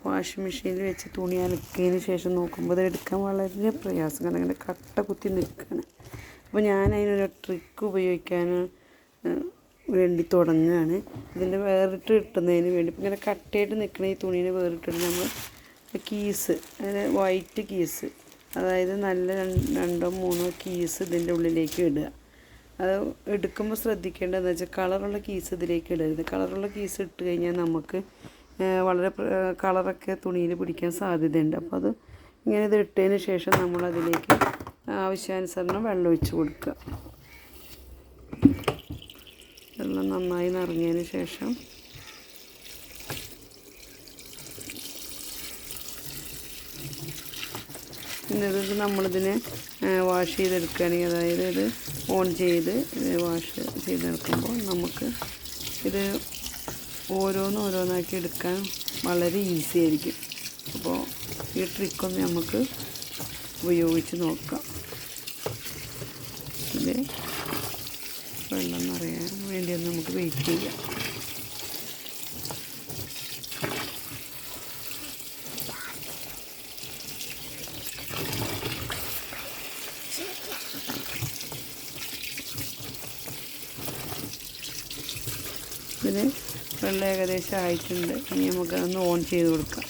Washing മെഷീനിൽ വെച്ച് തുണി അലക്കിയതിന് ശേഷം നോക്കുമ്പോൾ അത് എടുക്കാൻ വളരെ പ്രയാസം, കാരണം അങ്ങനെ കട്ട കുത്തി നിൽക്കുകയാണ്. അപ്പോൾ ഞാൻ അതിനൊരു ട്രിക്ക് ഉപയോഗിക്കാൻ വേണ്ടി തുടങ്ങുകയാണ്. ഇതിൻ്റെ വേറിട്ട് കിട്ടുന്നതിന് വേണ്ടി ഇങ്ങനെ കട്ടയായിട്ട് നിൽക്കുന്ന ഈ തുണീനെ വേറിട്ടിട്ട് നമ്മൾ കീസ്, അതായത് വൈറ്റ് കീസ്, അതായത് നല്ല 2-3 കീസ് ഇതിൻ്റെ ഉള്ളിലേക്ക് ഇടുക. അത് എടുക്കുമ്പോൾ ശ്രദ്ധിക്കേണ്ടതെന്ന് വെച്ചാൽ കളറുള്ള കീസ് ഇതിലേക്ക് ഇടരുത്. കളറുള്ള കീസ് ഇട്ട് കഴിഞ്ഞാൽ നമുക്ക് വളരെ കളറൊക്കെ തുണിയിൽ പിടിക്കാൻ സാധ്യതയുണ്ട്. അപ്പോൾ അത് ഇങ്ങനെ ഇത് ഇട്ടതിന് ശേഷം നമ്മളതിലേക്ക് ആവശ്യാനുസരണം വെള്ളം ഒഴിച്ച് കൊടുക്കുക. വെള്ളം നന്നായി നിറഞ്ഞതിന് ശേഷം പിന്നെ ഇത് നമ്മളിതിനെ വാഷ് ചെയ്തെടുക്കുകയാണെങ്കിൽ, അതായത് ഇത് ഓൺ ചെയ്ത് വാഷ് ചെയ്തെടുക്കുമ്പോൾ നമുക്ക് ഇത് ഓരോന്നാക്കി എടുക്കാൻ വളരെ ഈസി ആയിരിക്കും. അപ്പോൾ ഈ ട്രിക്കൊന്ന് നമുക്ക് ഉപയോഗിച്ച് നോക്കാം. ഇത് വെള്ളം നിറയാൻ വേണ്ടി ഒന്ന് നമുക്ക് വെയിറ്റ് ചെയ്യാം. ഇതിന് വെള്ളം ഏകദേശം ആയിട്ടുണ്ട്. ഇനി നമുക്കതൊന്ന് ഓൺ ചെയ്ത് കൊടുക്കാം.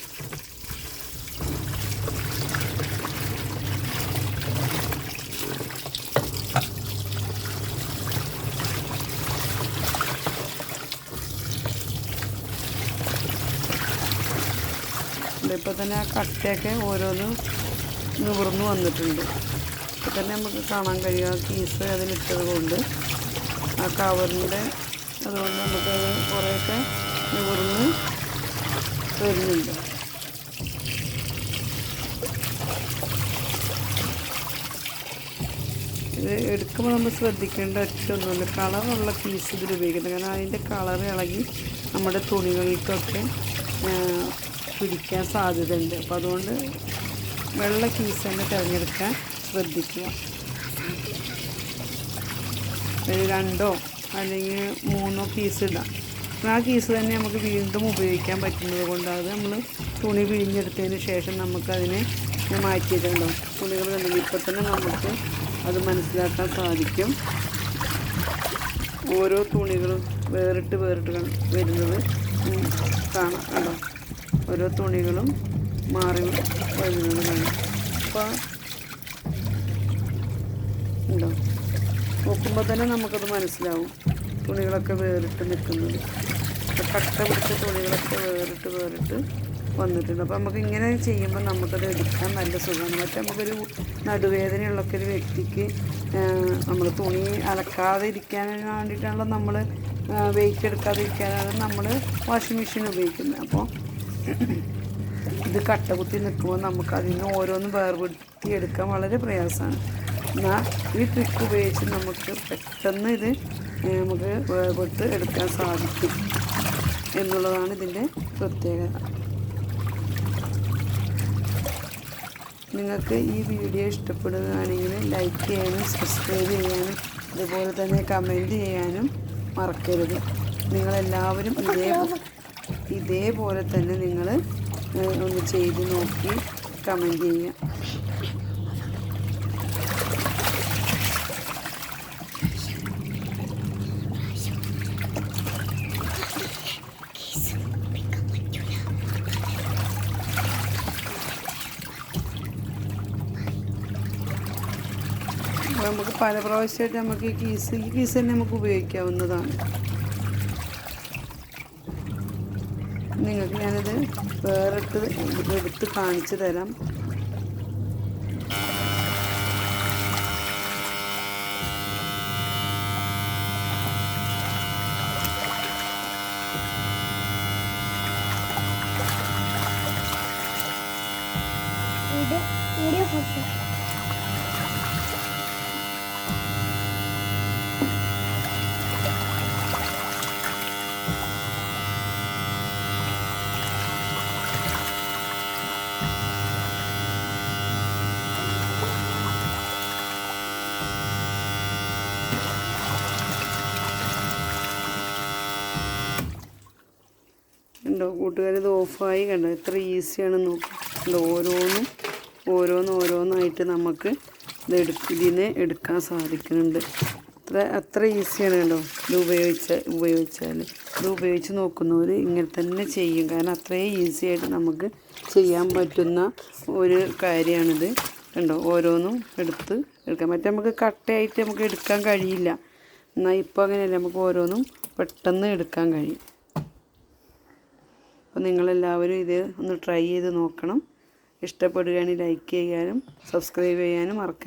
ഇപ്പോൾ തന്നെ ആ കട്ടയൊക്കെ ഓരോന്ന് നിവർന്ന് വന്നിട്ടുണ്ട്. ഇപ്പോൾ തന്നെ നമുക്ക് കാണാൻ കഴിയും ആ കീസ് അതിലിട്ടത് കൊണ്ട്, ആ കവറിൻ്റെ അതുകൊണ്ട് നമുക്കത് കുറേയൊക്കെ നിവർന്ന് വരുന്നുണ്ട്. ഇത് എടുക്കുമ്പോൾ നമ്മൾ ശ്രദ്ധിക്കേണ്ട ഒറ്റൊന്നുമില്ല, കളറുള്ള കീസ് ഇതിൽ ഉപയോഗിക്കുന്നത്. കാരണം അതിൻ്റെ കളർ ഇളകി നമ്മുടെ തുണികൾക്കൊക്കെ പിടിക്കാൻ സാധ്യതയുണ്ട്. അപ്പോൾ അതുകൊണ്ട് വെള്ള കീസ് തന്നെ തിരഞ്ഞെടുക്കാൻ ശ്രദ്ധിക്കുക. ഒരു 2 അല്ലെങ്കിൽ 3 പീസ് ഇടാം. ആ കീസ് തന്നെ നമുക്ക് വീണ്ടും ഉപയോഗിക്കാൻ പറ്റുന്നത് കൊണ്ട് അത് നമ്മൾ തുണി പിഴിഞ്ഞെടുത്തതിന് ശേഷം നമുക്കതിനെ മാറ്റിയിട്ടുണ്ടോ തുണികൾ കണ്ടെങ്കിൽ ഇപ്പം തന്നെ നമുക്ക് അത് മനസ്സിലാക്കാൻ സാധിക്കും. ഓരോ തുണികളും വേറിട്ട് വരുന്നത് കാണാം കേട്ടോ. ഓരോ തുണികളും മാറി വരുന്നത് കാണാം. അപ്പോൾ ഉണ്ടോ, നോക്കുമ്പോൾ തന്നെ നമുക്കത് മനസ്സിലാവും തുണികളൊക്കെ വേറിട്ട് നിൽക്കുന്നത്. കട്ട പിടിച്ച തുണികളൊക്കെ വേറിട്ട് വന്നിട്ടുണ്ട്. അപ്പോൾ നമുക്ക് ഇങ്ങനെ ചെയ്യുമ്പോൾ നമുക്കത് എടുക്കാൻ നല്ല സുഖമാണ്. മറ്റേ നമുക്കൊരു നടുവേദനയുള്ളൊക്കെ ഒരു വ്യക്തിക്ക് നമ്മൾ തുണി അലക്കാതെ ഇരിക്കാൻ വേണ്ടിയിട്ടാണല്ലോ നമ്മൾ വെയിറ്റ് എടുക്കാതെ ഇരിക്കാനാണ് നമ്മൾ വാഷിംഗ് മെഷീൻ ഉപയോഗിക്കുന്നത്. അപ്പോൾ ഇത് കട്ട കുത്തി നിൽക്കുമ്പോൾ നമുക്ക് അതിന് ഓരോന്നും വേർപെടുത്തി എടുക്കാൻ വളരെ പ്രയാസമാണ്. എന്നാൽ ഈ ട്രിക്ക് ഉപയോഗിച്ച് നമുക്ക് പെട്ടെന്ന് ഇത് നമുക്ക് വേർപെട്ട് എടുക്കാൻ സാധിക്കും എന്നുള്ളതാണ് ഇതിൻ്റെ പ്രത്യേകത. നിങ്ങൾക്ക് ഈ വീഡിയോ ഇഷ്ടപ്പെടുകയാണെങ്കിൽ ലൈക്ക് ചെയ്യാനും സബ്സ്ക്രൈബ് ചെയ്യാനും അതുപോലെ തന്നെ കമൻറ്റ് ചെയ്യാനും മറക്കരുത്. നിങ്ങളെല്ലാവരും ഇതേപോലെ തന്നെ നിങ്ങൾ ഒന്ന് ചെയ്ത് നോക്കി കമൻറ്റ് ചെയ്യുക. അപ്പോൾ നമുക്ക് പല പ്രാവശ്യമായിട്ട് നമുക്ക് ഈ കീസ് തന്നെ നമുക്ക് ഉപയോഗിക്കാവുന്നതാണ്. നിങ്ങൾക്ക് ഞാനിത് വേറിട്ട് എടുത്ത് കാണിച്ചു തരാം. ഉണ്ടോ, കണ്ടോ കൂട്ടുകാർ, ഇത് ഓഫായി കണ്ടോ, എത്ര ഈസിയാണെന്ന് നോക്കാം. ഓരോന്നായിട്ട് നമുക്ക് ഇതിന് എടുക്കാൻ സാധിക്കുന്നുണ്ട്. അത്ര ഈസിയാണ് കണ്ടോ. ഇത് ഉപയോഗിച്ചാൽ ഇത് ഉപയോഗിച്ച് നോക്കുന്നവർ ഇങ്ങനെ തന്നെ ചെയ്യും. കാരണം അത്രയും ഈസി ആയിട്ട് നമുക്ക് ചെയ്യാൻ പറ്റുന്ന ഒരു കാര്യമാണിത്. കണ്ടോ ഓരോന്നും എടുക്കാം. മറ്റേ നമുക്ക് കട്ടയായിട്ട് നമുക്ക് എടുക്കാൻ കഴിയില്ല. എന്നാൽ ഇപ്പോൾ അങ്ങനെയല്ല, നമുക്ക് ഓരോന്നും പെട്ടെന്ന് എടുക്കാൻ കഴിയും. അപ്പോൾ നിങ്ങളെല്ലാവരും ഇത് ഒന്ന് ട്രൈ ചെയ്ത് നോക്കണം. ഇഷ്ടപ്പെടുകയാണെങ്കിൽ ലൈക്ക് ചെയ്യാനും സബ്സ്ക്രൈബ് ചെയ്യാനും മറക്കരുത്.